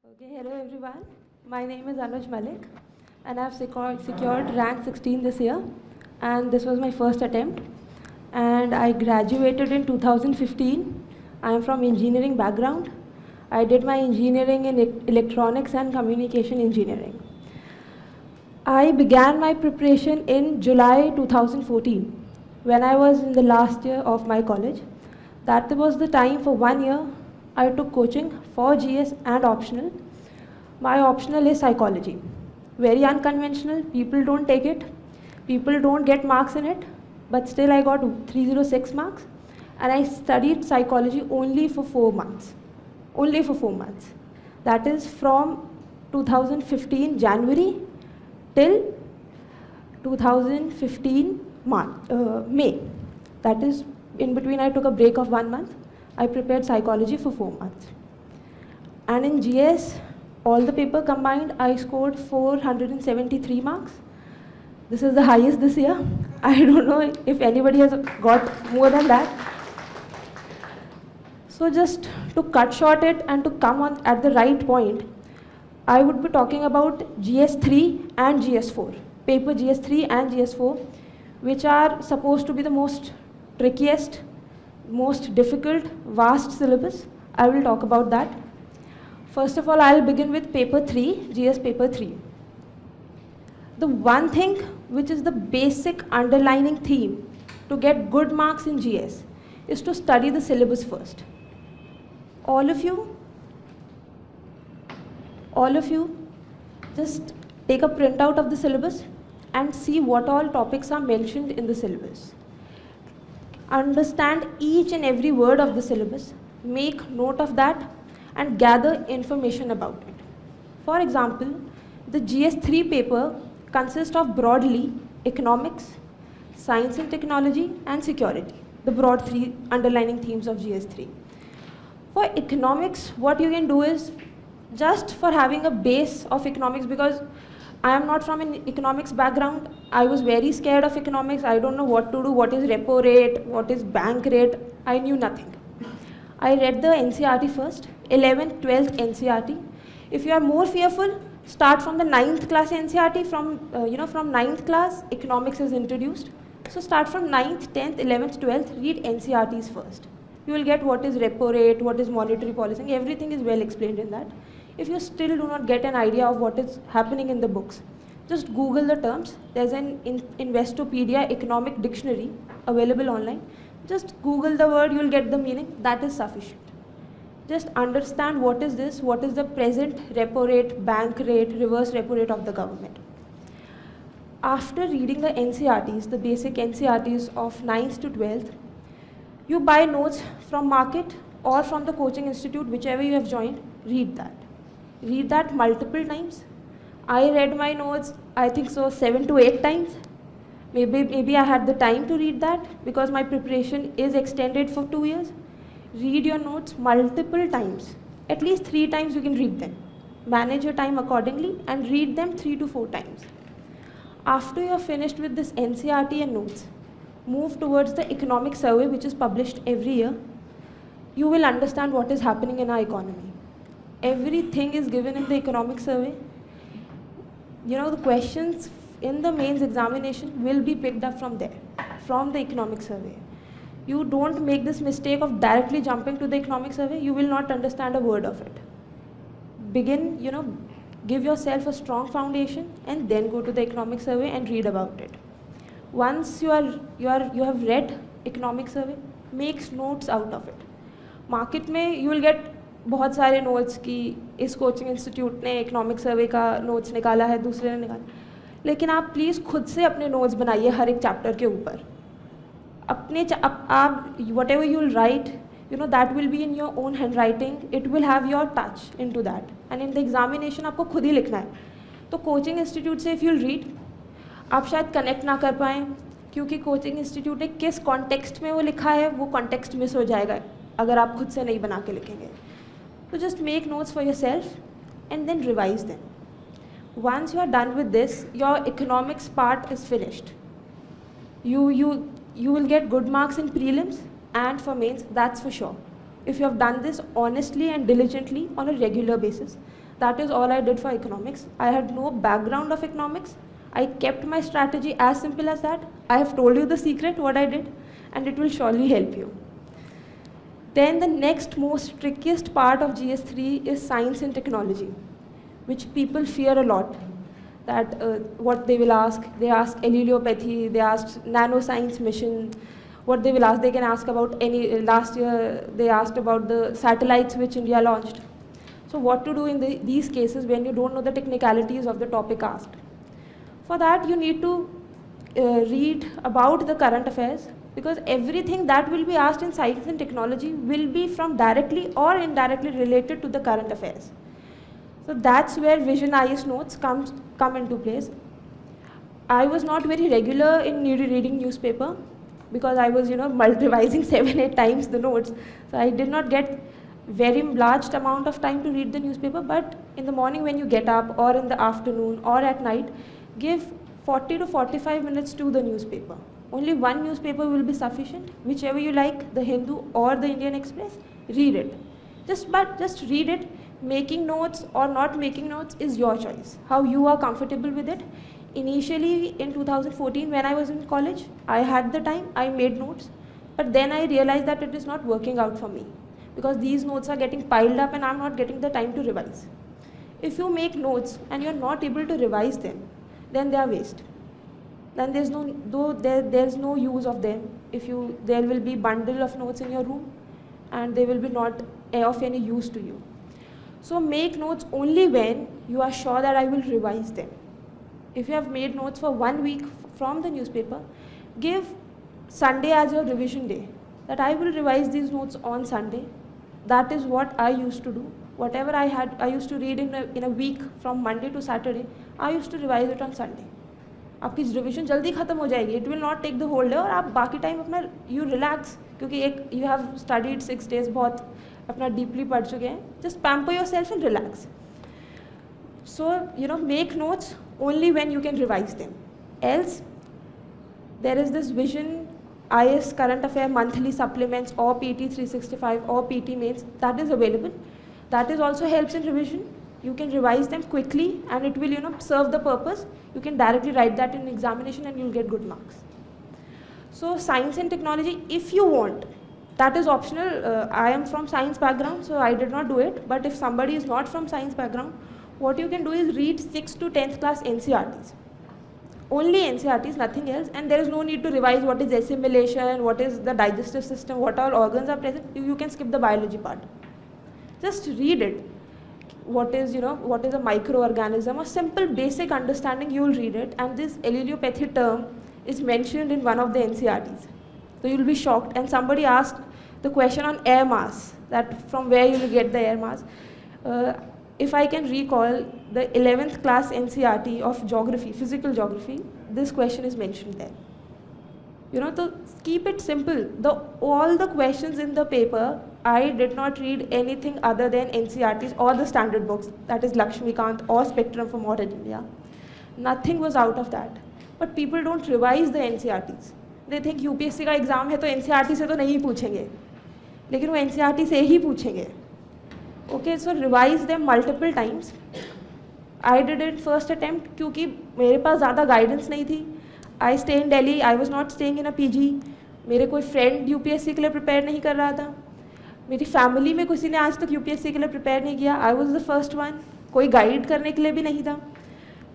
Okay, hello everyone. My name is Anuj Malik, and I've secured rank 16 this year, and this was my first attempt. And I graduated in 2015. I am from engineering background. I did my engineering in electronics and communication engineering. I began my preparation in July 2014, when I was in the last year of my college. That was the time for 1 year I took coaching for GS and optional. My optional is psychology. Very unconventional, people don't take it, people don't get marks in it, but still I got 306 marks, and I studied psychology only for 4 months. Only for 4 months. That is from 2015 January till 2015 May. That is, in between I took a break of 1 month. I prepared psychology for 4 months. And in GS, all the paper combined, I scored 473 marks. This is the highest this year. I don't know if anybody has got more than that. So just to cut short it and to come on at the right point, I would be talking about GS3 and GS4, paper GS3 and GS4, which are supposed to be the most trickiest, most difficult, vast syllabus. I will talk about that. First of all, I'll begin with paper 3, GS paper 3. The one thing which is the basic underlining theme to get good marks in GS is to study the syllabus first. All of you, just take a printout of the syllabus and see what all topics are mentioned in the syllabus. Understand each and every word of the syllabus, make note of that, and gather information about it. For example, the GS3 paper consists of broadly economics, science and technology, and security, the broad 3 underlining themes of GS3. For economics, what you can do is, just for having a base of economics, because I am not from an economics background, I was very scared of economics. I don't know what to do, what is repo rate, what is bank rate, I knew nothing. I read the NCERT first, 11th, 12th NCERT. If you are more fearful, start from the 9th class NCERT. From 9th class, economics is introduced. So start from 9th, 10th, 11th, 12th, read NCERTs first. You will get what is repo rate, what is monetary policy, everything is well explained in that. If you still do not get an idea of what is happening in the books, just Google the terms. There's an Investopedia economic dictionary available online. Just Google the word, you'll get the meaning. That is sufficient. Just understand what is this, what is the present repo rate, bank rate, reverse repo rate of the government. After reading the NCERTs, the basic NCERTs of 9th to 12th, you buy notes from market or from the coaching institute, whichever you have joined, read that. Read that multiple times. I read my notes, I think so 7 to 8 times. Maybe I had the time to read that because my preparation is extended for 2 years. Read your notes multiple times. At least 3 times you can read them. Manage your time accordingly and read them 3 to 4 times. After you are finished with this NCERT and notes, move towards the economic survey, which is published every year. You will understand what is happening in our economy. Everything is given in the economic survey. You know, the questions in the mains examination will be picked up from there, from the economic survey. You don't make this mistake of directly jumping to the economic survey, you will not understand a word of it. Begin, give yourself a strong foundation and then go to the economic survey and read about it. Once you have read economic survey, make notes out of it. Market में you will get बहुत सारे notes कि इस coaching institute ने economic survey का notes निकाला है, दूसरे ने निकाला, लेकिन आप please खुद से अपने notes बनाइए हर एक chapter के ऊपर. आप whatever you will write, that will be in your own handwriting. It will have your touch into that. And in the examination आपको खुद ही लिखना है. तो coaching institute से if you will read, आप शायद कनेक्ट ना कर पाएँ क्योंकि कोचिंग इंस्टीट्यूट ने किस कॉन्टेक्स्ट में वो लिखा है वो कॉन्टेक्स्ट मिस हो जाएगा अगर आप खुद से नहीं बना के लिखेंगे. तो just make notes for yourself and then revise them. Once you are done with this, your economics part is finished. You you will get good marks in prelims and for mains, that's for sure. If you have done this honestly and diligently on a regular basis. That is all I did for economics. I had no background of economics. I kept my strategy as simple as that. I have told you the secret, what I did, and it will surely help you. Then the next most trickiest part of GS3 is science and technology, which people fear a lot. That what they will ask, they ask allelopathy, they ask nanoscience mission, what they will ask, they can ask about any, last year they asked about the satellites which India launched. So what to do in these cases when you don't know the technicalities of the topic asked. For that you need to read about the current affairs, because everything that will be asked in science and technology will be from directly or indirectly related to the current affairs. So that's where Vision IS notes come into place. I was not very regular in reading newspaper because I was revising 7-8 times the notes. So I did not get very large amount of time to read the newspaper, but in the morning when you get up, or in the afternoon, or at night, give 40 to 45 minutes to the newspaper. Only one newspaper will be sufficient, whichever you like, the Hindu or the Indian Express, read it. Just read it. Making notes or not making notes is your choice, how you are comfortable with it. Initially in 2014 when I was in college, I had the time, I made notes, but then I realized that it is not working out for me, because these notes are getting piled up and I'm not getting the time to revise. If you make notes and you're not able to revise them, then they are waste. Then there's no use of them. There will be bundle of notes in your room and they will be not of any use to you. So make notes only when you are sure that I will revise them. If you have made notes for 1 week from the newspaper, give Sunday as your revision day, that I will revise these notes on Sunday. That is what I used to do. Whatever I used to read in a week from Monday to Saturday, I used to revise it on Sunday. आपकी revision जल्दी खत्म हो जाएगी. It will not take the whole day, और आप बाकी time अपना you relax, क्योंकि you have studied 6 days, बहुत अपना deeply पढ़ चुके हैं. Just pamper yourself and relax. So make notes only when you can revise them. Else, there is this Vision IS current affair monthly supplements or PT 365 or PT mains that is available. That is also helps in revision. You can revise them quickly and it will serve the purpose. You can directly write that in examination and you'll get good marks. So science and technology, if you want, that is optional. I am from science background, so I did not do it. But if somebody is not from science background, what you can do is read 6th to 10th class NCERTs. Only NCERTs, nothing else, and there is no need to revise what is assimilation, what is the digestive system, what all organs are present. You can skip the biology part. Just read it. What is a microorganism? A simple basic understanding, you will read it, and this allelopathy term is mentioned in one of the NCERTs. So you will be shocked. And somebody asked the question on air mass, that from where you will get the air mass. If I can recall the 11th class NCERT of geography, physical geography, this question is mentioned there. To keep it simple, all the questions in the paper, I did not read anything other than NCERTs or the standard books, that is Lakshmikant or Spectrum for Modern India. Nothing was out of that. But people don't revise the NCERTs. They think UPSC का exam है तो NCERT से तो नहीं पूछेंगे, लेकिन वो NCERT से ही पूछेंगे. Okay, so revise them multiple times. I did it first attempt क्योंकि मेरे पास ज़्यादा guidance नहीं थी. I stay in Delhi. I was not staying in a PG. मेरे कोई friend UPSC के लिए prepare नहीं कर रहा था. मेरी family में किसी ने आज तक UPSC के लिए prepare नहीं किया. I was the first one. कोई guide करने के लिए भी नहीं था.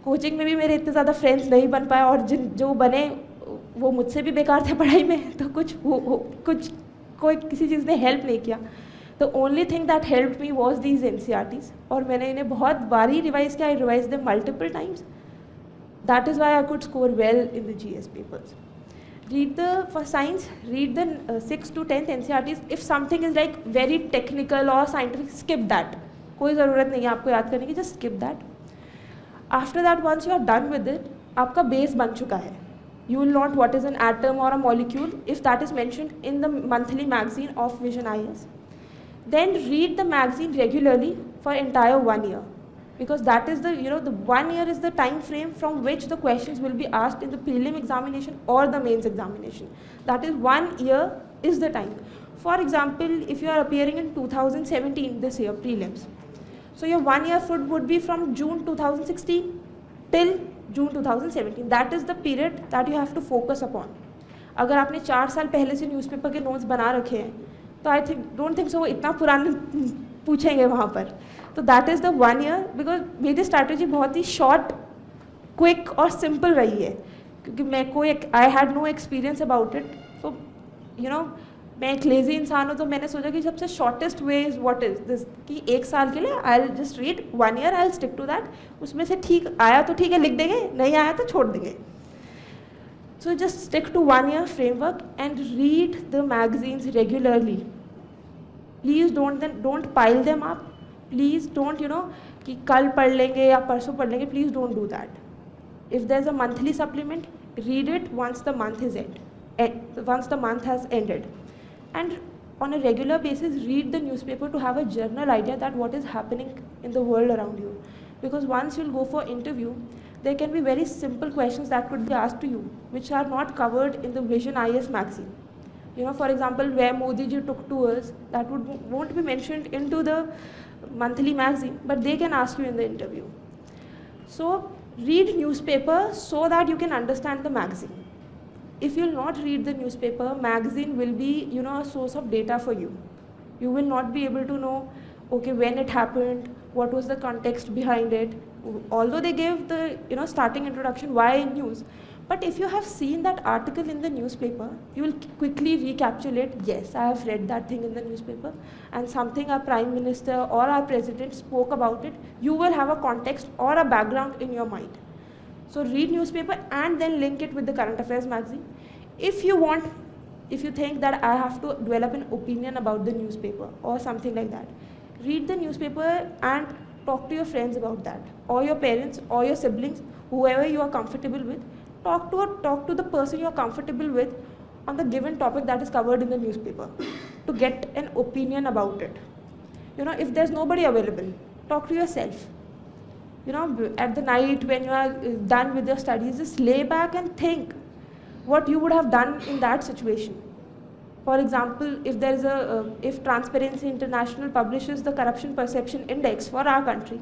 Coaching में भी मेरे इतने ज़्यादा friends नहीं बन पाए, और जो बने वो मुझसे भी बेकार थे पढ़ाई में, तो कोई किसी चीज़ ने help नहीं किया. The only thing that helped me was these NCERTs, और मैंने इन्हें बहुत बारी revise किया. I revised them multiple times. That is why I could score well in the GS papers. For science, read the 6th to 10th NCERTs. If something is like very technical or scientific, skip that. कोई ज़रूरत नहीं है आपको याद करने की, just skip that. After that, once you are done with it, आपका base बन चुका है. You will know what is an atom or a molecule if that is mentioned in the monthly magazine of Vision IS. Then read the magazine regularly for entire 1 year. because that is the, the 1 year is the time frame from which the questions will be asked in the prelim examination or the mains examination. That is 1 year is the time. For example, if you are appearing in 2017, this year, prelims, so your 1 year would be from June 2016 till June 2017. That is the period that you have to focus upon. अगर आपने 4 साल पहले से newspaper के notes बना रखे हैं तो आई डोंट थिंक सो वो इतना पुराने पूछेंगे वहाँ पर. तो that is the 1 year, because मेरी स्ट्रैटेजी बहुत ही शॉर्ट, क्विक और सिंपल रही है, क्योंकि मैं कोई I had no experience about it. तो मैं एक लेजी इंसान हूँ, तो मैंने सोचा कि सबसे shortest way is what is this, कि 1 साल के लिए I will just read 1 year, I will stick to that. उसमें से ठीक आया तो ठीक है, लिख देंगे, नहीं आया तो छोड़ देंगे. So just stick to 1 year framework and read the magazines regularly. Please don't pile them up. Please don't, कि कल पढ़ लेंगे या परसों पढ़ लेंगे. Please don't do that. If there's a monthly supplement, read it once the month is once the month has ended. And on a regular basis, read the newspaper to have a general idea that what is happening in the world around you. Because once you'll go for interview, there can be very simple questions that could be asked to you, which are not covered in the Vision IS magazine. For example, where Modi ji took tours, that won't be mentioned into the monthly magazine, but they can ask you in the interview. So read newspaper so that you can understand the magazine. If you'll not read the newspaper, magazine will be, a source of data for you. You will not be able to know, okay, when it happened, what was the context behind it. Although they gave the, starting introduction, why news. But if you have seen that article in the newspaper, you will quickly recapitulate, yes, I have read that thing in the newspaper, and something our Prime Minister or our President spoke about it. You will have a context or a background in your mind. So read newspaper and then link it with the current affairs magazine. If you think that I have to develop an opinion about the newspaper or something like that, read the newspaper and talk to your friends about that, or your parents, or your siblings, whoever you are comfortable with. Talk to the person you are comfortable with on the given topic that is covered in the newspaper to get an opinion about it. If there's nobody available, talk to yourself. At the night when you are done with your studies, just lay back and think what you would have done in that situation. For example, if Transparency International publishes the Corruption Perception Index for our country,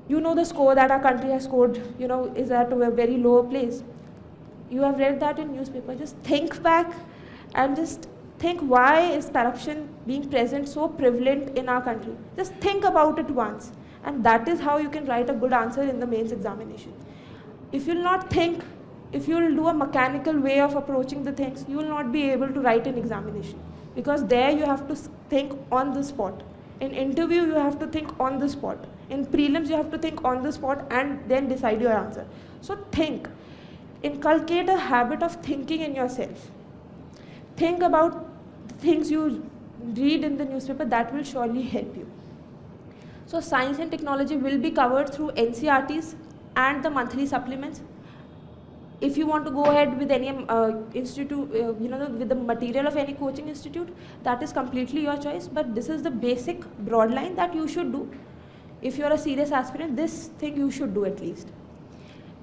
the score that our country has scored, is at a very low place. You have read that in newspaper. Just think back and just think, why is corruption being present so prevalent in our country? Just think about it once, and that is how you can write a good answer in the mains examination. If you'll not think, if you will do a mechanical way of approaching the things, you will not be able to write an examination, because there you have to think on the spot. In interview, you have to think on the spot. In prelims, you have to think on the spot and then decide your answer. So think. Inculcate a habit of thinking in yourself. Think about the things you read in the newspaper. That will surely help you. So science and technology will be covered through NCERTs and the monthly supplements. If you want to go ahead with any institute, with the material of any coaching institute, that is completely your choice. But this is the basic broad line that you should do. If you are a serious aspirant, this thing you should do at least.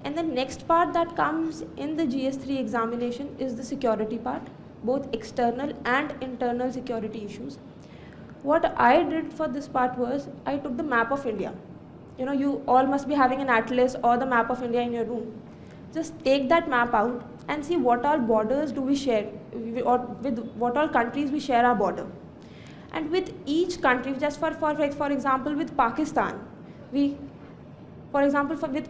And the next part that comes in the GS3 examination is the security part, both external and internal security issues. What I did for this part was, I took the map of India. You all must be having an atlas or the map of India in your room. Just take that map out and see what all borders do we share, or with what all countries we share our border. And with each country, just for example, with Pakistan, with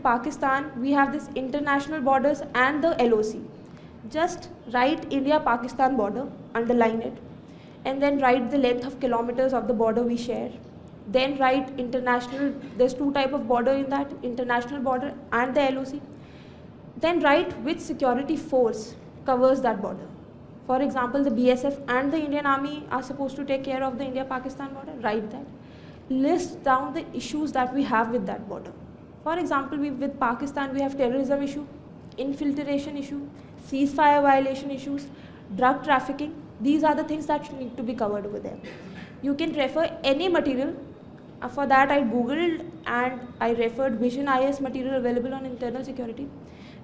Pakistan, we have this international borders and the LOC. Just write India-Pakistan border, underline it, and then write the length of kilometers of the border we share. Then write international, there's 2 types of border in that, international border and the LOC. Then write which security force covers that border. For example, the BSF and the Indian Army are supposed to take care of the India-Pakistan border. Write that. List down the issues that we have with that border. For example, with Pakistan, we have terrorism issue, infiltration issue, ceasefire violation issues, drug trafficking. These are the things that need to be covered over there. You can refer any material For that, I googled and I referred Vision IS material available on internal security.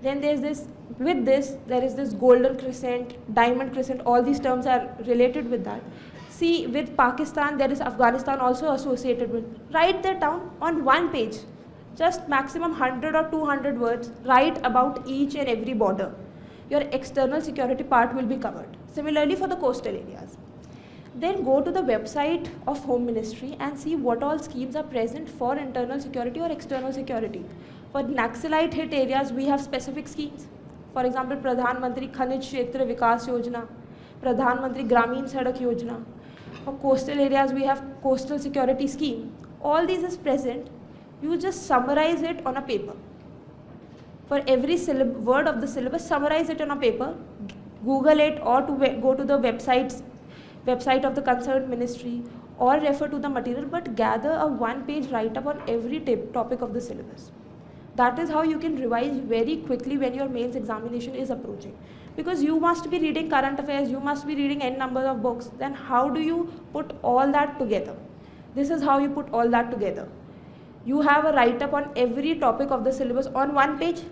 Then there's this, with this, there is this golden crescent, diamond crescent, all these terms are related with that. See, with Pakistan, there is Afghanistan also associated with. Write that down on one page, just maximum 100 or 200 words, write about each and every border. Your external security part will be covered. Similarly for the coastal areas. Then go to the website of Home Ministry and see what all schemes are present for internal security or external security. For Naxalite hit areas, we have specific schemes. For example, Pradhan Mantri Khanij Kshetra Vikas Yojana, Pradhan Mantri Gramin Sadak Yojana. For coastal areas, we have Coastal Security Scheme. All these is present. You just summarize it on a paper. For every word of the syllabus, summarize it on a paper, Google it, or to go to the website of the concerned ministry, or refer to the material, but gather a one-page write-up on every topic of the syllabus. That is how you can revise very quickly when your mains examination is approaching. Because you must be reading current affairs, you must be reading n number of books, then how do you put all that together? This is how you put all that together. You have a write-up on every topic of the syllabus on one page,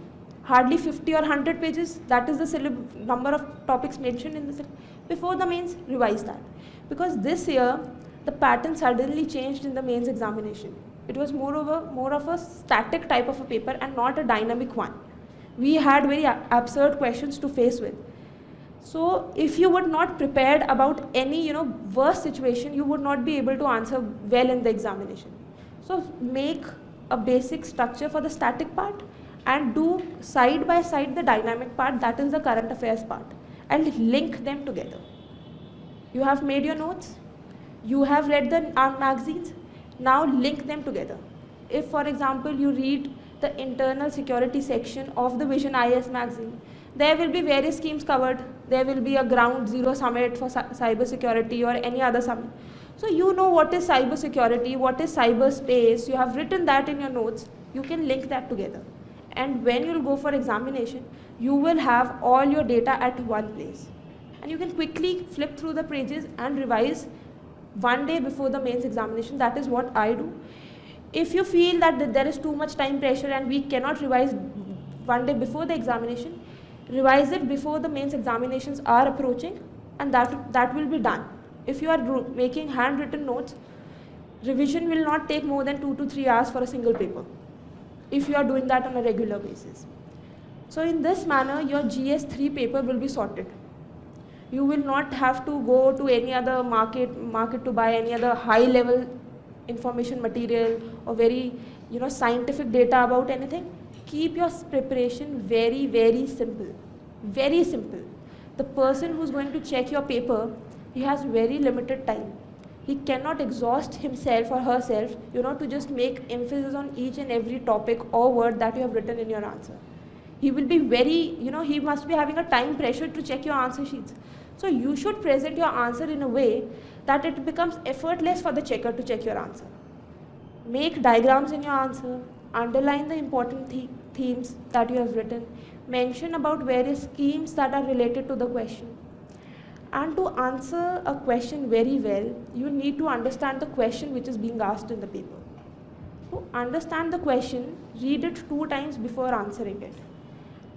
hardly 50 or 100 pages, that is the number of topics mentioned in the syllabus. Before the mains, revise that. Because this year, the pattern suddenly changed in the mains examination. It was more of a static type of a paper and not a dynamic one. We had very absurd questions to face with. So if you were not prepared about any worst situation, you would not be able to answer well in the examination. So make a basic structure for the static part and do side by side the dynamic part, that is the current affairs part, and link them together. You have made your notes, you have read the magazines, now link them together. If, for example, you read the internal security section of the Vision IS magazine, there will be various schemes covered. There will be a ground zero summit for cyber security or any other summit. So you know what is cyber security, what is cyberspace, you have written that in your notes, you can link that together. And when you'll go for examination, you will have all your data at one place. And you can quickly flip through the pages and revise one day before the mains examination. That is what I do. If you feel that there is too much time pressure and we cannot revise one day before the examination, revise it before the mains examinations are approaching, and that will be done. If you are making handwritten notes, revision will not take more than 2 to 3 hours for a single paper, if you are doing that on a regular basis. So in this manner, your GS3 paper will be sorted. You will not have to go to any other market to buy any other high level information material or very scientific data about anything. Keep your preparation very, very simple. Very simple. The person who's going to check your paper, he has very limited time. He cannot exhaust himself or herself, to just make emphasis on each and every topic or word that you have written in your answer. He will be very, he must be having a time pressure to check your answer sheets. So you should present your answer in a way that it becomes effortless for the checker to check your answer. Make diagrams in your answer, underline the important themes that you have written, mention about various schemes that are related to the question. And to answer a question very well, you need to understand the question which is being asked in the paper. To understand the question, read it 2 times before answering it.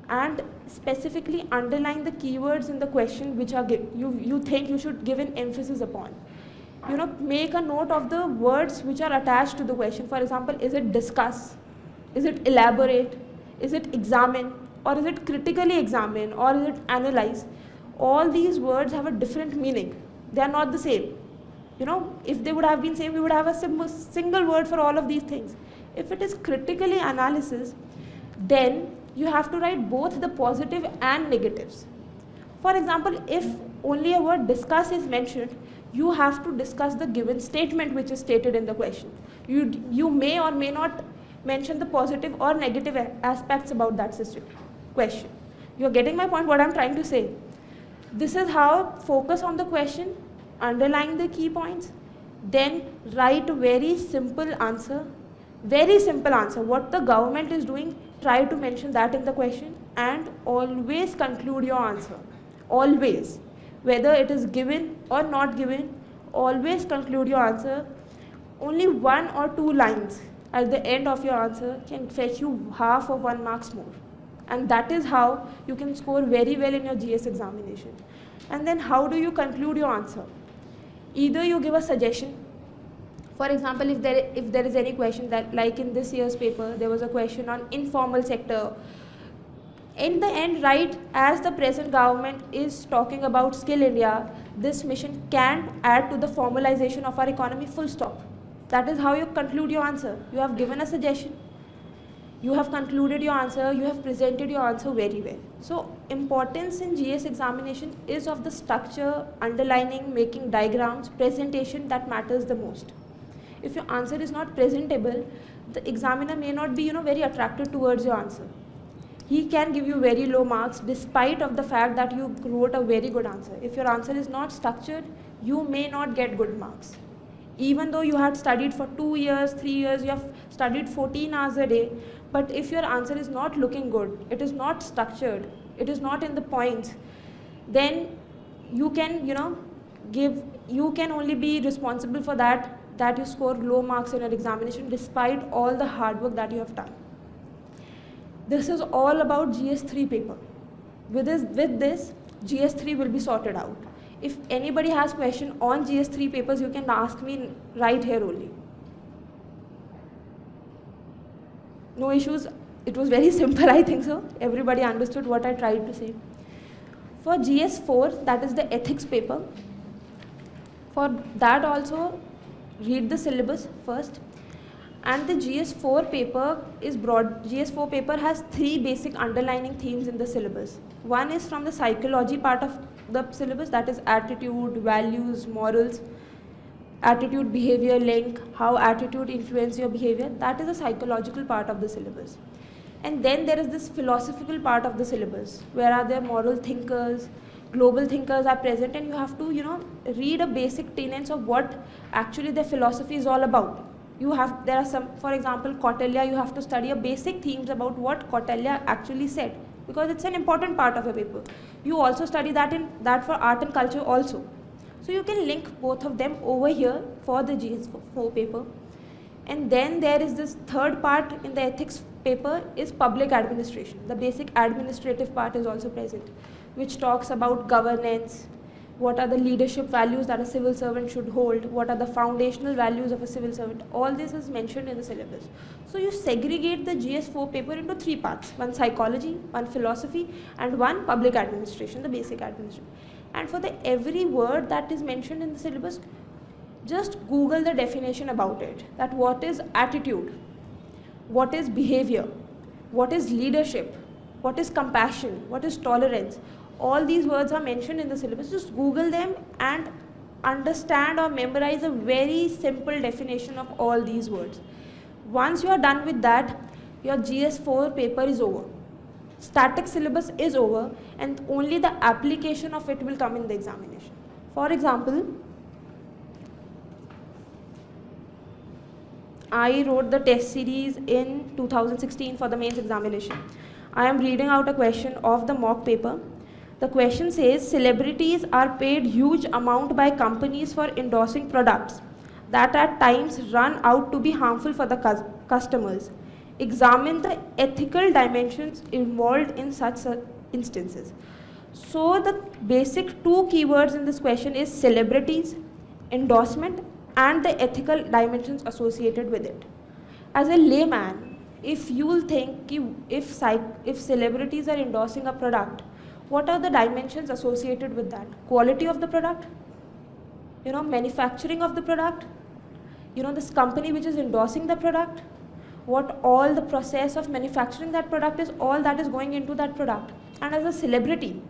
And specifically underline the keywords in the question which are you think you should give an emphasis upon. Make a note of the words which are attached to the question. For example, is it discuss? Is it elaborate? Is it examine? Or is it critically examine? Or is it analyze? All these words have a different meaning. They are not the same. If they would have been same, we would have a single word for all of these things. If it is critically analysis, then you have to write both the positive and negatives. For example, if only a word discuss is mentioned, you have to discuss the given statement which is stated in the question. You may or may not mention the positive or negative aspects about that question. You're getting my point, what I'm trying to say. This is how focus on the question, underline the key points, then write a very simple answer. Very simple answer. What the government is doing, try to mention that in the question, and always conclude your answer. Always. Whether it is given or not given, always conclude your answer. only 1 or 2 lines at the end of your answer can fetch you half of 1 marks more. And that is how you can score very well in your GS examination. And then how do you conclude your answer? Either you give a suggestion. For example, if there is any question that, like in this year's paper, there was a question on informal sector. In the end, right, as the present government is talking about Skill India, this mission can add to the formalization of our economy, full stop. That is how you conclude your answer. You have given a suggestion, you have concluded your answer, you have presented your answer very well. So importance in GS examination is of the structure, underlining, making diagrams, presentation that matters the most. If your answer is not presentable, the examiner may not be very attracted towards your answer. He can give you very low marks despite of the fact that you wrote a very good answer. If your answer is not structured, you may not get good marks. Even though you had studied for 2 years, 3 years, you have studied 14 hours a day, but if your answer is not looking good, it is not structured, it is not in the points, then you can, you can only be responsible for that you score low marks in your examination despite all the hard work that you have done. This is all about GS3 paper. With this, GS3 will be sorted out. If anybody has question on GS3 papers, you can ask me right here only. No issues. It was very simple, I think so. Everybody understood what I tried to say. For GS4, that is the ethics paper. For that also, read the syllabus first. And the GS4 paper is broad. GS4 paper has 3 basic underlining themes in the syllabus. One is from the psychology part of the syllabus, that is attitude, values, morals, attitude, behavior link, how attitude influences your behavior. That is the psychological part of the syllabus. And then there is this philosophical part of the syllabus, where are there moral thinkers, global thinkers are present, and you have to, read a basic tenets of what actually the philosophy is all about. There are some, for example, Kautilya, you have to study a basic themes about what Kautilya actually said, because it's an important part of a paper. You also study that for art and culture also. So you can link both of them over here for the GS4 paper. And then there is this third part in the ethics paper is public administration. The basic administrative part is also present, which talks about governance, what are the leadership values that a civil servant should hold, what are the foundational values of a civil servant. All this is mentioned in the syllabus. So you segregate the GS4 paper into 3 parts, one psychology, one philosophy, and one public administration, the basic administration. And for every word that is mentioned in the syllabus, just Google the definition about it, that what is attitude, what is behavior, what is leadership, what is compassion, what is tolerance. All these words are mentioned in the syllabus. Just Google them and understand or memorize a very simple definition of all these words. Once you are done with that, your GS4 paper is over. Static syllabus is over, and only the application of it will come in the examination. For example, I wrote the test series in 2016 for the mains examination. I am reading out a question of the mock paper. The question says, celebrities are paid huge amount by companies for endorsing products that at times run out to be harmful for the customers. Examine the ethical dimensions involved in such instances. So the basic 2 keywords in this question is celebrities, endorsement, and the ethical dimensions associated with it. As a layman, if you will think if celebrities are endorsing a product, what are the dimensions associated with that? Quality of the product, manufacturing of the product, this company which is endorsing the product, what all the process of manufacturing that product is, all that is going into that product. And as a celebrity,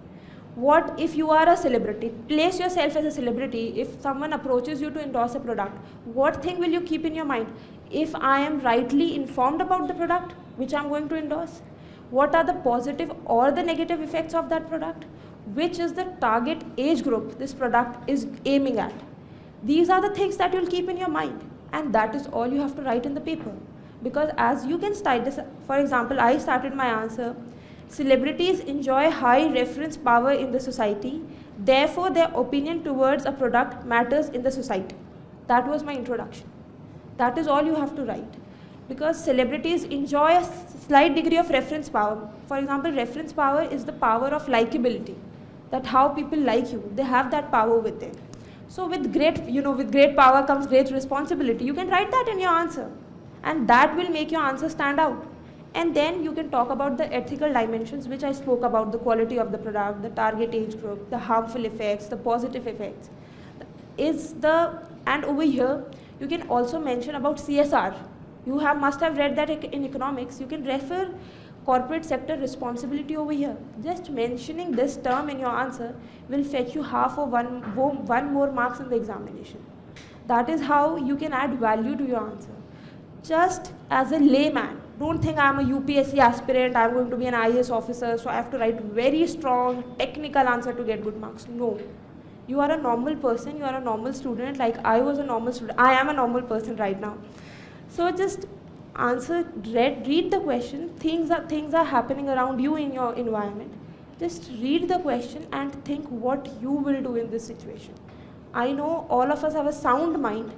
what if you are a celebrity? Place yourself as a celebrity. If someone approaches you to endorse a product, what thing will you keep in your mind? If I am rightly informed about the product which I am going to endorse, what are the positive or the negative effects of that product? Which is the target age group this product is aiming at? These are the things that you'll keep in your mind, and that is all you have to write in the paper. Because as you can start this, for example, I started my answer, celebrities enjoy high reference power in the society, therefore their opinion towards a product matters in the society. That was my introduction. That is all you have to write. Because celebrities enjoy a slight degree of reference power. For example, reference power is the power of likability, that how people like you. They have that power with them. So with great power comes great responsibility. You can write that in your answer, and that will make your answer stand out. And then you can talk about the ethical dimensions, which I spoke about: the quality of the product, the target age group, the harmful effects, the positive effects. And over here, you can also mention about CSR. You must have read that in economics. You can refer corporate sector responsibility over here. Just mentioning this term in your answer will fetch you half or one more marks in the examination. That is how you can add value to your answer. Just as a layman, don't think I'm a UPSC aspirant, I'm going to be an IAS officer, so I have to write very strong technical answer to get good marks. No. You are a normal person, you are a normal student, like I was a normal student. I am a normal person right now. So just read the question. Things are happening around you in your environment. Just read the question and think what you will do in this situation. I know all of us have a sound mind,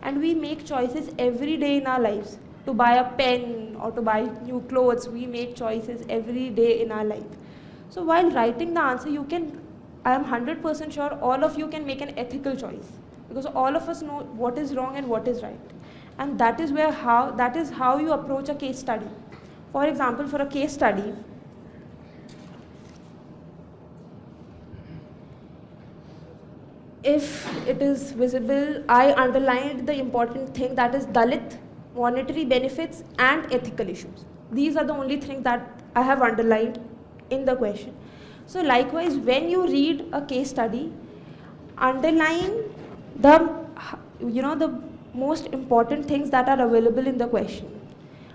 and we make choices every day in our lives. To buy a pen or to buy new clothes, we make choices every day in our life. So while writing the answer, I am 100% sure all of you can make an ethical choice, because all of us know what is wrong and what is right. And that is how you approach a case study. For example, for a case study, if it is visible, I underlined the important thing, that is Dalit, monetary benefits, and ethical issues. These are the only things that I have underlined in the question. So likewise, when you read a case study, underline the most important things that are available in the question.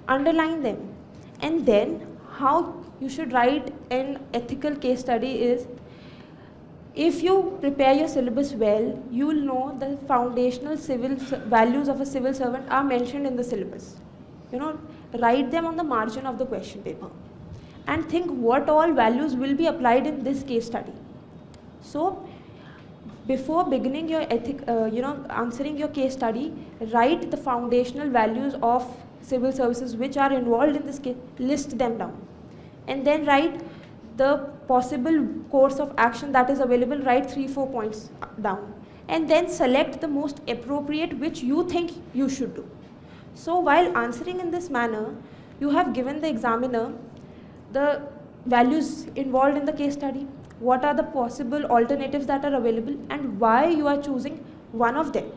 Underline them. And then how you should write an ethical case study is, if you prepare your syllabus well, you will know the foundational values of a civil servant are mentioned in the syllabus. Write them on the margin of the question paper. And think what all values will be applied in this case study. So before beginning your answering your case study, write the foundational values of civil services which are involved in this case, list them down. And then write the possible course of action that is available, write 3-4 points down. And then select the most appropriate which you think you should do. So while answering in this manner, you have given the examiner the values involved in the case study, what are the possible alternatives that are available, and why you are choosing one of them.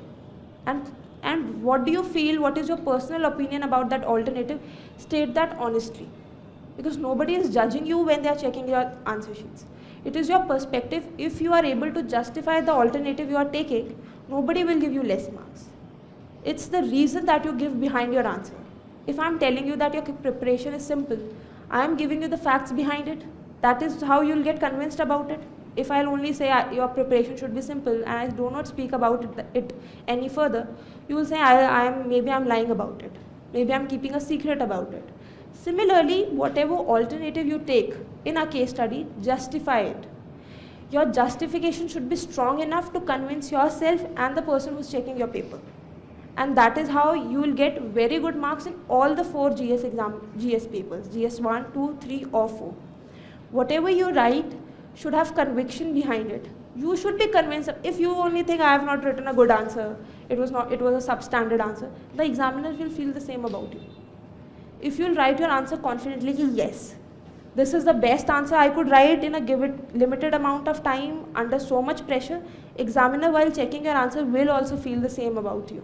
And what do you feel, what is your personal opinion about that alternative? State that honestly. Because nobody is judging you when they are checking your answer sheets. It is your perspective. If you are able to justify the alternative you are taking, nobody will give you less marks. It's the reason that you give behind your answer. If I'm telling you that your preparation is simple, I'm giving you the facts behind it. That is how you'll get convinced about it. If I'll only say your preparation should be simple and I do not speak about it any further, you will say maybe I'm lying about it. Maybe I'm keeping a secret about it. Similarly, whatever alternative you take in a case study, justify it. Your justification should be strong enough to convince yourself and the person who's checking your paper. And that is how you will get very good marks in all the 4 GS papers, GS 1, 2, 3 or 4. Whatever you write should have conviction behind it. You should be convinced. If you only think I have not written a good answer, it was a substandard answer, the examiners will feel the same about you. If you'll write your answer confidently, yes, this is the best answer I could write in a limited amount of time under so much pressure, examiner while checking your answer will also feel the same about you.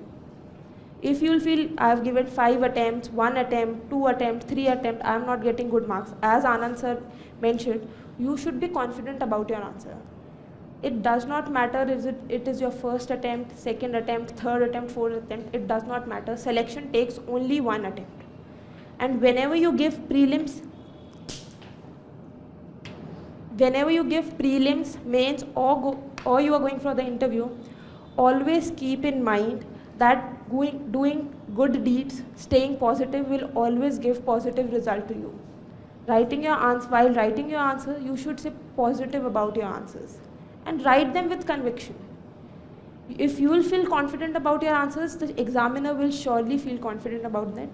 If you'll feel I have given 5 attempts, 1 attempt, 2 attempts, 3 attempts, I am not getting good marks, as Anand sir mentioned, you should be confident about your answer. It does not matter if it is your first attempt, second attempt, third attempt, fourth attempt, it does not matter. Selection takes only 1 attempt. And whenever you give prelims, mains, or you are going for the interview, always keep in mind that doing good deeds, staying positive will always give positive result to you. While writing your answer, you should say positive about your answers and write them with conviction. If you will feel confident about your answers, the examiner will surely feel confident about that.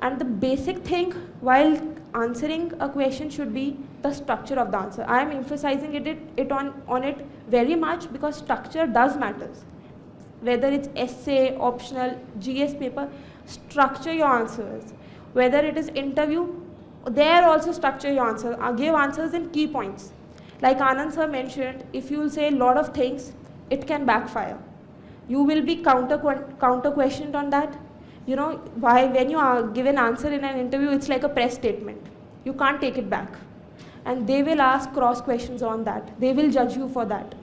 And the basic thing while answering a question should be the structure of the answer. I am emphasizing on it very much because structure does matters. Whether it's essay, optional, GS paper, structure your answers. Whether it is interview, there also structure your answer. Give answers in key points. Like Anand sir mentioned, if you will say a lot of things, it can backfire. You will be counter questioned on that. You know, when you are given answer in an interview, it's like a press statement. You can't take it back. And they will ask cross questions on that. They will judge you for that.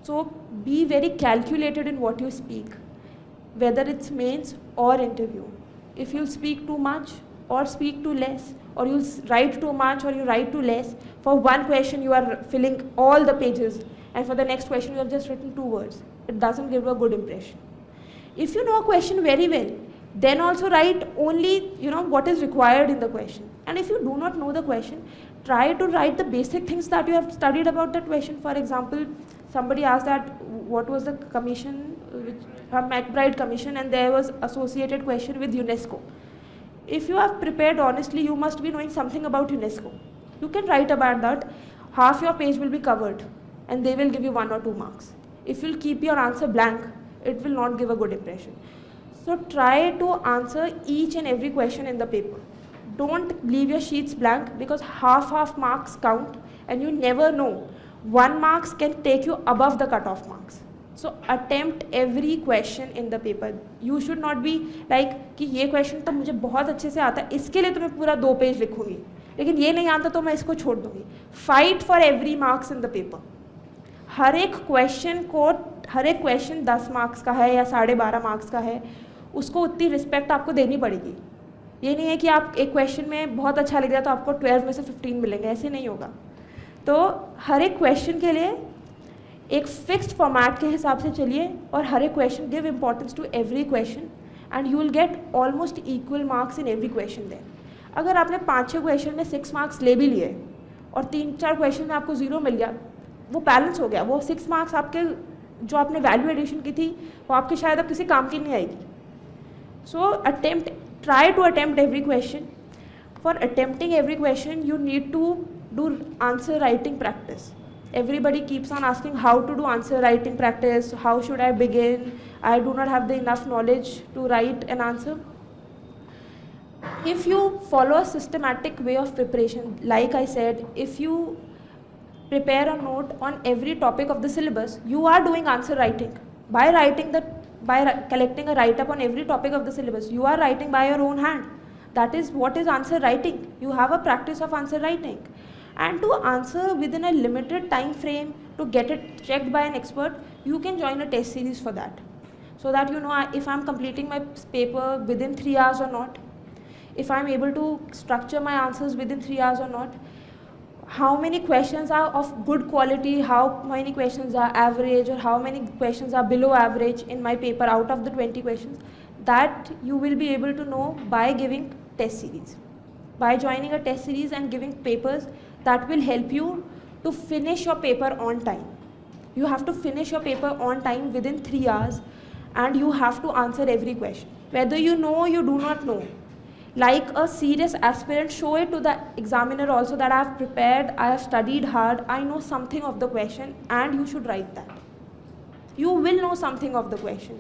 So be very calculated in what you speak, whether it's mains or interview. If you speak too much or speak too less, or you write too much or you write too less, for one question you are filling all the pages, and for the next question you have just written 2 words. It doesn't give a good impression. If you know a question very well, then also write only what is required in the question. And if you do not know the question, try to write the basic things that you have studied about that question. For example, somebody asked that what was the commission, McBride Commission, and there was associated question with UNESCO. If you have prepared honestly, you must be knowing something about UNESCO. You can write about that. Half your page will be covered, and they will give you 1 or 2 marks. If you'll keep your answer blank, it will not give a good impression. So try to answer each and every question in the paper. Don't leave your sheets blank, because half marks count, and you never know. 1 marks can take you above the cutoff marks. So attempt every question in the paper. You should not be like कि ये question तो मुझे बहुत अच्छे से आता है, इसके लिए तो मैं पूरा 2 पेज लिखूंगी, लेकिन ये नहीं आता तो मैं इसको छोड़ दूंगी. Fight for every marks in the paper. हर एक क्वेश्चन 10 मार्क्स का है या 12.5 मार्क्स का है, उसको उतनी रिस्पेक्ट आपको देनी पड़ेगी. ये नहीं है कि आप एक क्वेश्चन में बहुत अच्छा लिख दिया तो आपको 12 में से 15 मिलेंगे, ऐसे नहीं होगा. तो हर एक क्वेश्चन के लिए एक फिक्स्ड फॉर्मेट के हिसाब से चलिए, और हर एक question give importance to every question, and you will get almost equal marks in every question there. अगर आपने 5-6 क्वेश्चन में 6 मार्क्स ले भी लिए और 3-4 क्वेश्चन में आपको 0 मिल गया, वो बैलेंस हो गया. वो 6 मार्क्स आपके जो आपने वैल्यू एडिशन की थी वो आपके शायद अब किसी काम की नहीं आएगी. सो try to attempt every question. For attempting every question, you need to do answer writing practice. Everybody keeps on asking how to do answer writing practice, how should I begin, I do not have the enough knowledge to write an answer. If you follow a systematic way of preparation, like I said, if you prepare a note on every topic of the syllabus, you are doing answer writing. By collecting a write-up on every topic of the syllabus, you are writing by your own hand. That is what is answer writing. You have a practice of answer writing. And to answer within a limited time frame, to get it checked by an expert, you can join a test series for that. So that you know if I'm completing my paper within 3 hours or not, if I'm able to structure my answers within 3 hours or not, how many questions are of good quality, how many questions are average, or how many questions are below average in my paper out of the 20 questions. That you will be able to know by giving test series. By joining a test series and giving papers, that will help you to finish your paper on time. You have to finish your paper on time within 3 hours, and you have to answer every question. Whether you know or you do not know. Like a serious aspirant, show it to the examiner also that I have prepared, I have studied hard, I know something of the question, and you should write that. You will know something of the question.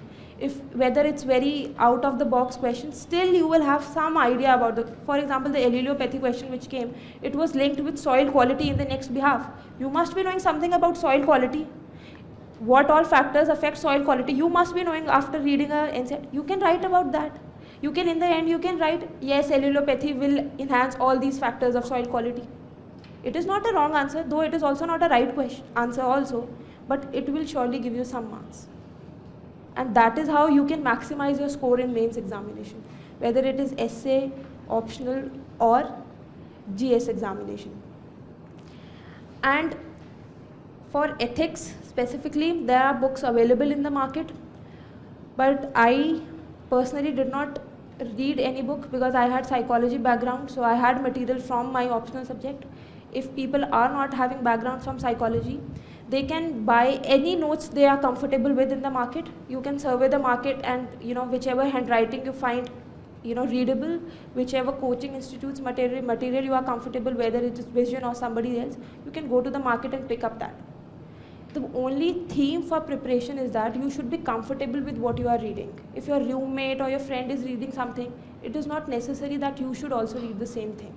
Whether it's very out of the box question, still you will have some idea about for example, the allelopathy question which came, it was linked with soil quality in the next behalf. You must be knowing something about soil quality. What all factors affect soil quality, you must be knowing after reading an NCERT. You can write about that. You can, in the end, you can write, yes, allelopathy will enhance all these factors of soil quality. It is not a wrong answer, though it is also not a right answer also, but it will surely give you some marks. And that is how you can maximize your score in mains examination, whether it is essay, optional, or GS examination. And for ethics specifically, there are books available in the market, but I personally did not read any book because I had psychology background, so I had material from my optional subject. If people are not having background from psychology, They can buy any notes they are comfortable with in the market. You can survey the market, and whichever handwriting you find readable, whichever coaching institutes material you are comfortable, whether it is Vision or somebody else, you can go to the market and pick up that. The only theme for preparation is that you should be comfortable with what you are reading. If your roommate or your friend is reading something, it is not necessary that you should also read the same thing.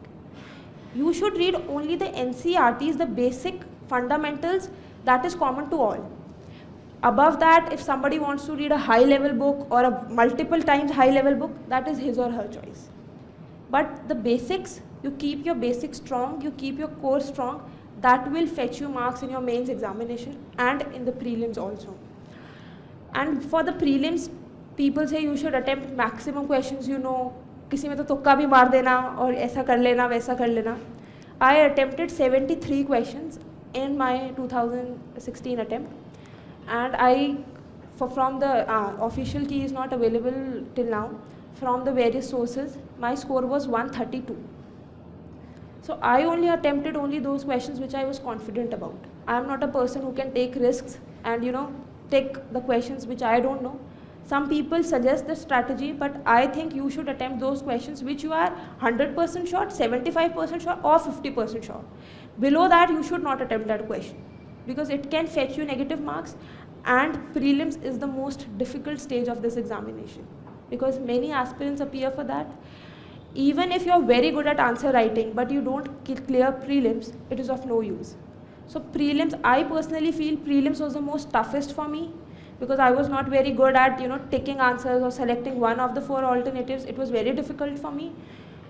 You should read only the NCERTs, the basic fundamentals that is common to all. Above that, if somebody wants to read a high-level book or a multiple times high-level book, that is his or her choice. But the basics, you keep your basics strong, you keep your core strong, that will fetch you marks in your mains examination and in the prelims also. And for the prelims, people say you should attempt maximum questions, किसी में तो तुक्का भी मार देना और ऐसा कर लेना वैसा कर लेना. I attempted 73 questions in my 2016 attempt, and from the official key is not available till now. From the various sources, my score was 132. So I only attempted only those questions which I was confident about. I am not a person who can take risks and take the questions which I don't know. Some people suggest the strategy, but I think you should attempt those questions which you are 100% sure, 75% sure, or 50% sure. Below that, you should not attempt that question, because it can fetch you negative marks, and prelims is the most difficult stage of this examination, because many aspirants appear for that. Even if you are very good at answer writing, but you don't clear prelims, it is of no use. So prelims, I personally feel prelims was the most toughest for me, because I was not very good at ticking answers or selecting one of the 4 alternatives. It was very difficult for me,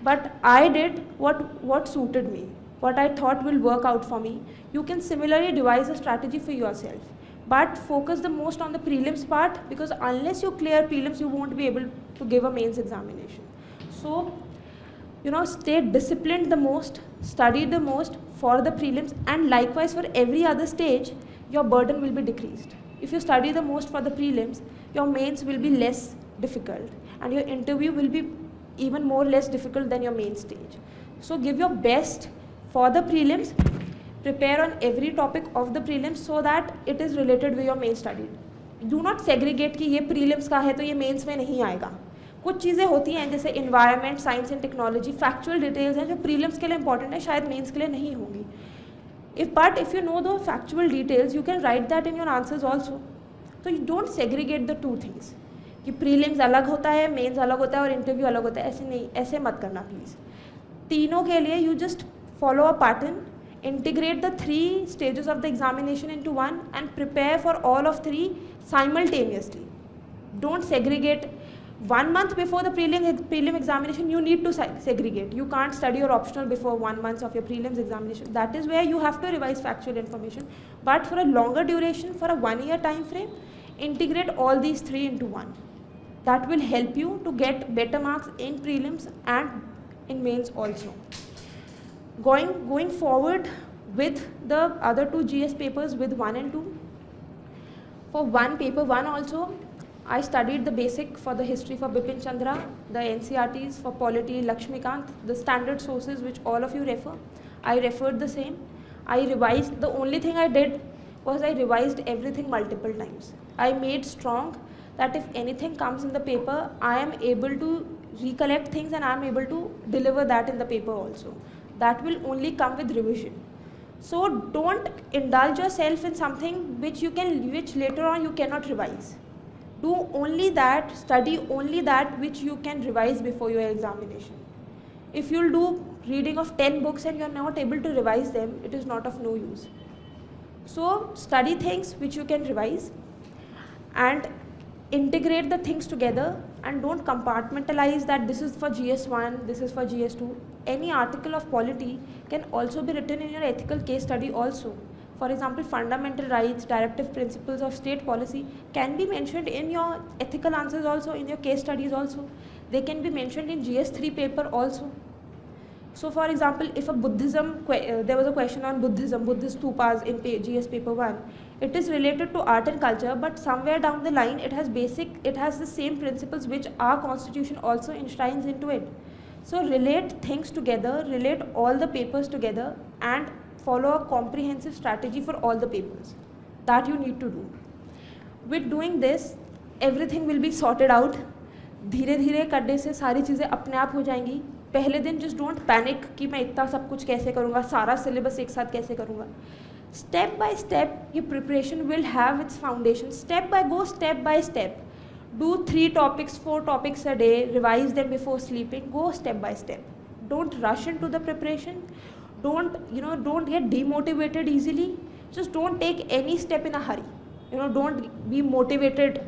but I did what suited me, what I thought will work out for me. You can similarly devise a strategy for yourself, but focus the most on the prelims part, because unless you clear prelims, you won't be able to give a mains examination. So stay disciplined the most, study the most for the prelims, and likewise for every other stage, your burden will be decreased. If you study the most for the prelims, your mains will be less difficult, and your interview will be even more less difficult than your main stage. So give your best for the prelims, prepare on every topic of the prelims so that it is related with your main study. Do not segregate कि ये prelims का है तो ये mains में नहीं आएगा. कुछ चीज़ें होती हैं जैसे environment, science and technology, factual details हैं जो prelims के लिए important है, शायद mains के लिए नहीं होंगी. But if you know the factual details, you can write that in your answers also. So you don't segregate the two things. कि prelims अलग होता है, mains अलग होता है और interview अलग होता है, ऐसे नहीं, ऐसे मत करना please. तीनों के लिए you just follow a pattern, integrate the 3 stages of the examination into one, and prepare for all of 3 simultaneously. Don't segregate. 1 month before the prelim examination, you need to segregate. You can't study your optional before 1 month of your prelims examination. That is where you have to revise factual information. But for a longer duration, for a 1-year time frame, integrate all these 3 into one. That will help you to get better marks in prelims and in mains also. Going forward with the other 2 GS papers with 1 and 2. For paper 1 also, I studied the basic for the history for Bipin Chandra, the NCERTs for polity, Lakshmikant, the standard sources which all of you refer. I referred the same. I revised. The only thing I did was I revised everything multiple times. I made strong that if anything comes in the paper, I am able to recollect things and I am able to deliver that in the paper also. That will only come with revision. So don't indulge yourself in something which later on you cannot revise. Do only that, study only that which you can revise before your examination. If you'll do reading of 10 books and you're not able to revise them, it is not of no use. So study things which you can revise and integrate the things together, and don't compartmentalize that this is for GS1, this is for GS2. Any article of polity can also be written in your ethical case study also. For example, fundamental rights, directive principles of state policy can be mentioned in your ethical answers also, in your case studies also. They can be mentioned in GS3 paper also. So for example, if a Buddhism, there was a question on Buddhism, Buddhist stupas in GS paper 1. It is related to art and culture, but somewhere down the line it has the same principles which our constitution also enshrines into it. So relate things together, relate all the papers together and follow a comprehensive strategy for all the papers. that you need to do. With doing this, everything will be sorted out. धीरे धीरे करने से सारी चीज़ें अपने आप हो जाएंगी. पहले दिन just don't panic कि मैं इतना सब कुछ कैसे करूँगा, सारा सिलेबस एक साथ कैसे करूँगा. Step by step, your preparation will have its foundation. Go step by step. Do 3 topics, 4 topics a day, revise them before sleeping, go step by step. Don't rush into the preparation. Don't get demotivated easily. Just don't take any step in a hurry. Don't be motivated,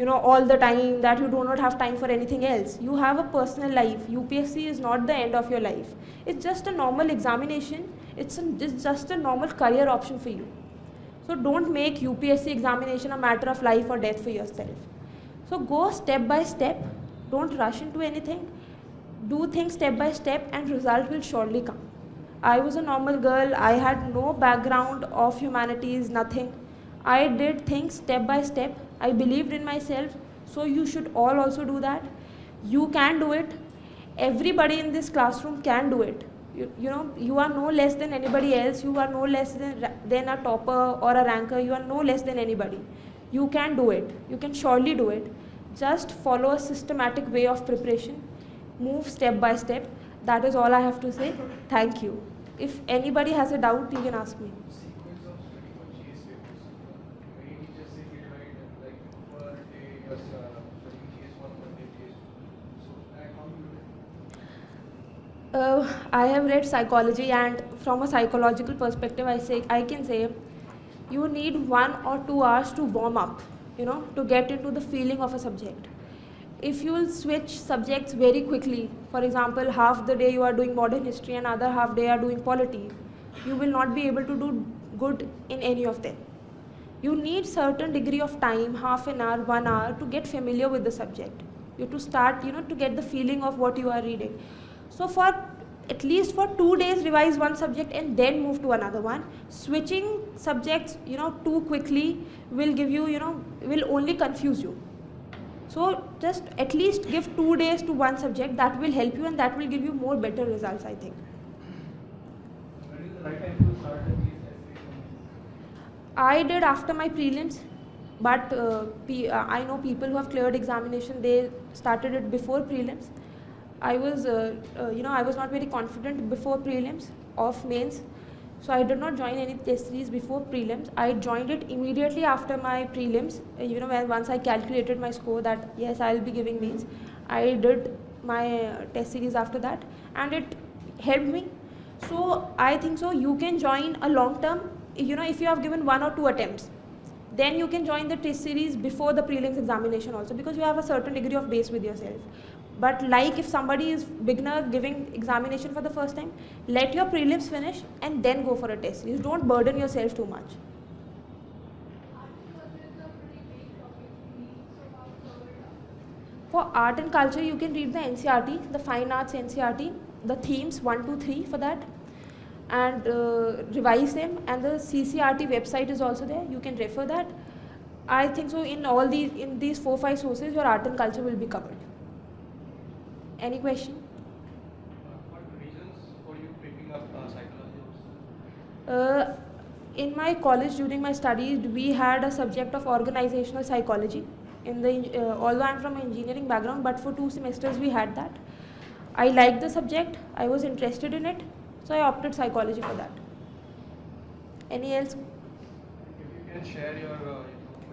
all the time that you do not have time for anything else. You have a personal life. UPSC is not the end of your life. It's just a normal examination. It's just a normal career option for you. So don't make UPSC examination a matter of life or death for yourself. So go step by step. Don't rush into anything. Do things step by step and result will surely come. I was a normal girl. I had no background of humanities, nothing. I did things step by step. I believed in myself. So you should all also do that. You can do it. Everybody in this classroom can do it. You are no less than anybody else. You are no less than a topper or a ranker. You are no less than anybody. You can do it. You can surely do it. Just follow a systematic way of preparation. Move step by step. That is all I have to say. Thank you. If anybody has a doubt, you can ask me. Sequence of study for GS papers. Maybe just say we divide like per day was studying GS1, per day GS2. So how do you do it? I have read psychology, and from a psychological perspective, I can say you need 1 or 2 hours to warm up, to get into the feeling of a subject. If you will switch subjects very quickly, for example, half the day you are doing modern history and other half day are doing polity, you will not be able to do good in any of them. You need certain degree of time, half an hour, 1 hour, to get familiar with the subject. You have to start, to get the feeling of what you are reading. So for at least for 2 days, revise one subject and then move to another one. Switching subjects, too quickly will give you, will only confuse you. So just at least give 2 days to one subject. That will help you and that will give you more better results, I think. When is the right time to start the GS? I did after my prelims, but I know people who have cleared examination, they started it before prelims. I was not very confident before prelims of mains, so I did not join any test series before prelims. I joined it immediately after my prelims. Once I calculated my score that yes, I will be giving mains, I did my test series after that, and it helped me. So I think so you can join a long term. If you have given 1 or 2 attempts, then you can join the test series before the prelims examination also, because you have a certain degree of base with yourself. But like if somebody is beginner giving examination for the first time, let your prelims finish and then go for a test series. Don't burden yourself too much. For art and culture, you can read the NCERT, the Fine Arts NCERT, the themes 1, 2, 3 for that, and revise them. And the CCRT website is also there. You can refer that. I think so in these 4, 5 sources, your art and culture will be covered. Any question? What reasons for you picking up psychology? In my college, during my studies, we had a subject of organizational psychology. Although I'm from an engineering background, but for 2 semesters we had that. I liked the subject. I was interested in it, so I opted psychology for that. Any else? If you can share your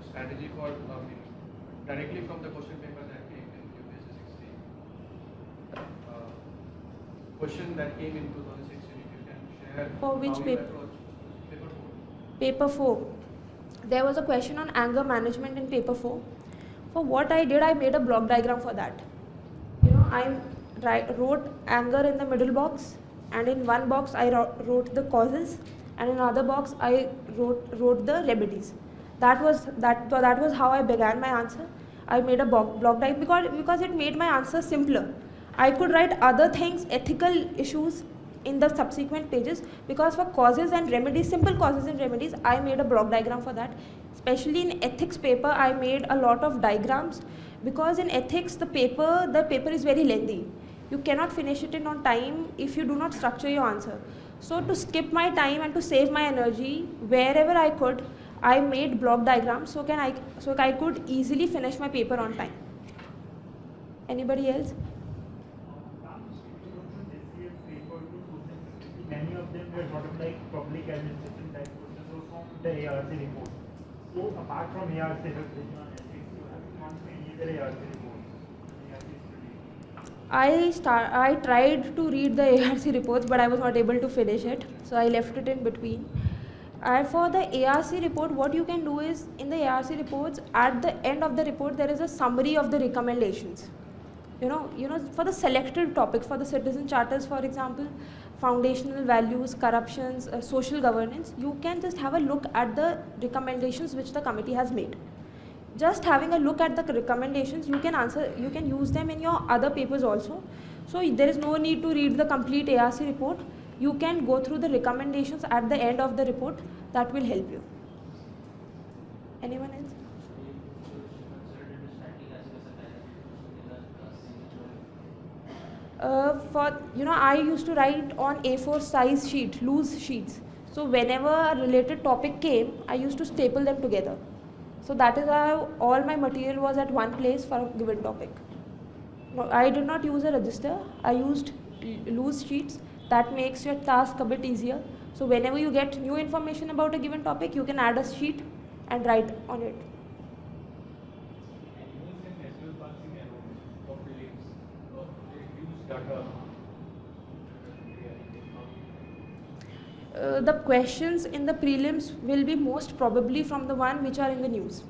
strategy for directly from the question paper that came in UPSC 16. Question that came in 2016, if you can share. For which paper? Paper 4. Paper 4. There was a question on anger management in paper 4. For what I did, I made a block diagram for that. I wrote anger in the middle box, and in one box I wrote the causes, and in another box I wrote the remedies. That was how I began my answer. I made a block diagram because it made my answer simpler. I could write other things, ethical issues, in the subsequent pages, because for causes and remedies, simple causes and remedies, I made a block diagram for that. Especially in ethics paper, I made a lot of diagrams, because in ethics the paper is very lengthy. You cannot finish it in on time if you do not structure your answer. So to skip my time and to save my energy, wherever I could, I made block diagrams so I could easily finish my paper on time. Anybody else? Many of them were sort of like public administration type questions or from the ARC report. So apart from ARC written on ethics, you have not many other ARC reports. I tried to read the ARC reports, but I was not able to finish it, so I left it in between. And for the ARC report, what you can do is, in the ARC reports, at the end of the report, there is a summary of the recommendations. You know, for the selected topics, for the citizen charters, for example, foundational values, corruptions, social governance, you can just have a look at the recommendations which the committee has made. Just having a look at the recommendations, you can use them in your other papers also. So there is no need to read the complete ARC report. You can go through the recommendations at the end of the report. That will help you. Anyone else? I used to write on A4 size sheet, loose sheets. So whenever a related topic came, I used to staple them together. So that is how all my material was at one place for a given topic. No, I did not use a register. I used loose sheets. That makes your task a bit easier. So whenever you get new information about a given topic, you can add a sheet and write on it. The questions in the prelims will be most probably from the one which are in the news.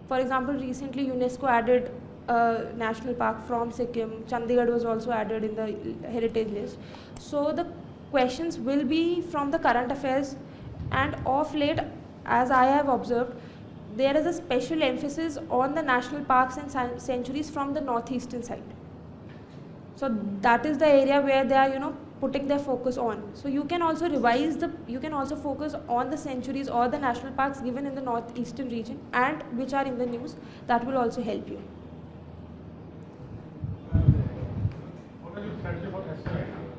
For example, recently UNESCO added a national park from Sikkim. Chandigarh was also added in the heritage list. So the questions will be from the current affairs, and of late, as I have observed, there is a special emphasis on the national parks and sanctuaries from the northeastern side. So that is the area where they are, putting their focus on. So you can also you can also focus on the sanctuaries or the national parks given in the northeastern region and which are in the news. That will also help you. What are your strategy for essay writing?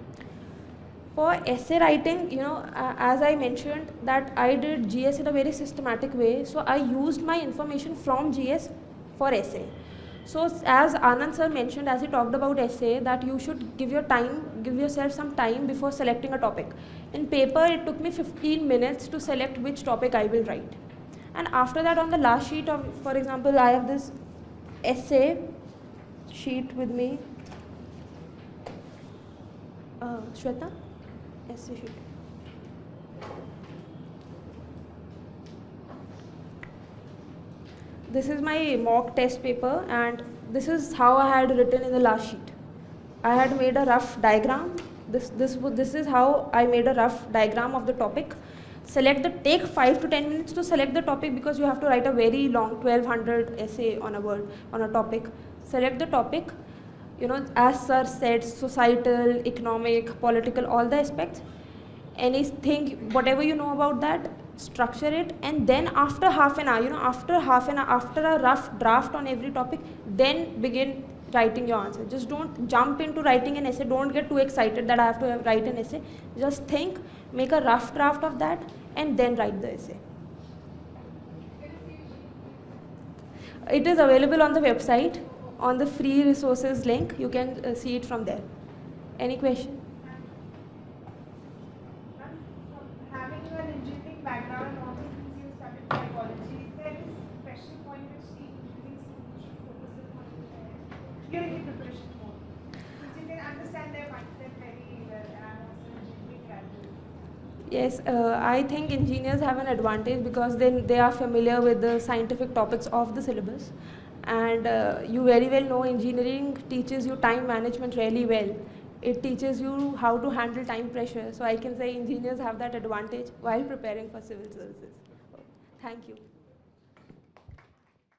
For essay writing, as I mentioned that I did GS in a very systematic way. So I used my information from GS for essay. So as Anand sir mentioned, as he talked about essay, that you should give yourself some time before selecting a topic. In paper, it took me 15 minutes to select which topic I will write. And after that, on the last sheet of, for example, I have this essay sheet with me. Shweta? Essay sheet. This is my mock test paper, and this is how I had written in the last sheet. I had made a rough diagram. This is how I made a rough diagram of the topic. Take 5 to 10 minutes to select the topic, because you have to write a very long 1200 essay on a topic. Select the topic, as sir said, societal, economic, political, all the aspects. Anything, whatever you know about that, structure it, and then after half an hour, after a rough draft on every topic, then begin writing your answer. Just don't jump into writing an essay. Don't get too excited that I have to write an essay. Just think, make a rough draft of that, and then write the essay. It is available on the website, on the free resources link. You can see it from there. Any question? Background and also since you studied psychology, is there any special point which the engineering students should focus on during the preparation mode? Since you can understand their mindset very well and also engineering graduates. Yes, I think engineers have an advantage because they are familiar with the scientific topics of the syllabus, and you very well know engineering teaches you time management really well. It teaches you how to handle time pressure. So I can say engineers have that advantage while preparing for civil services. Thank you.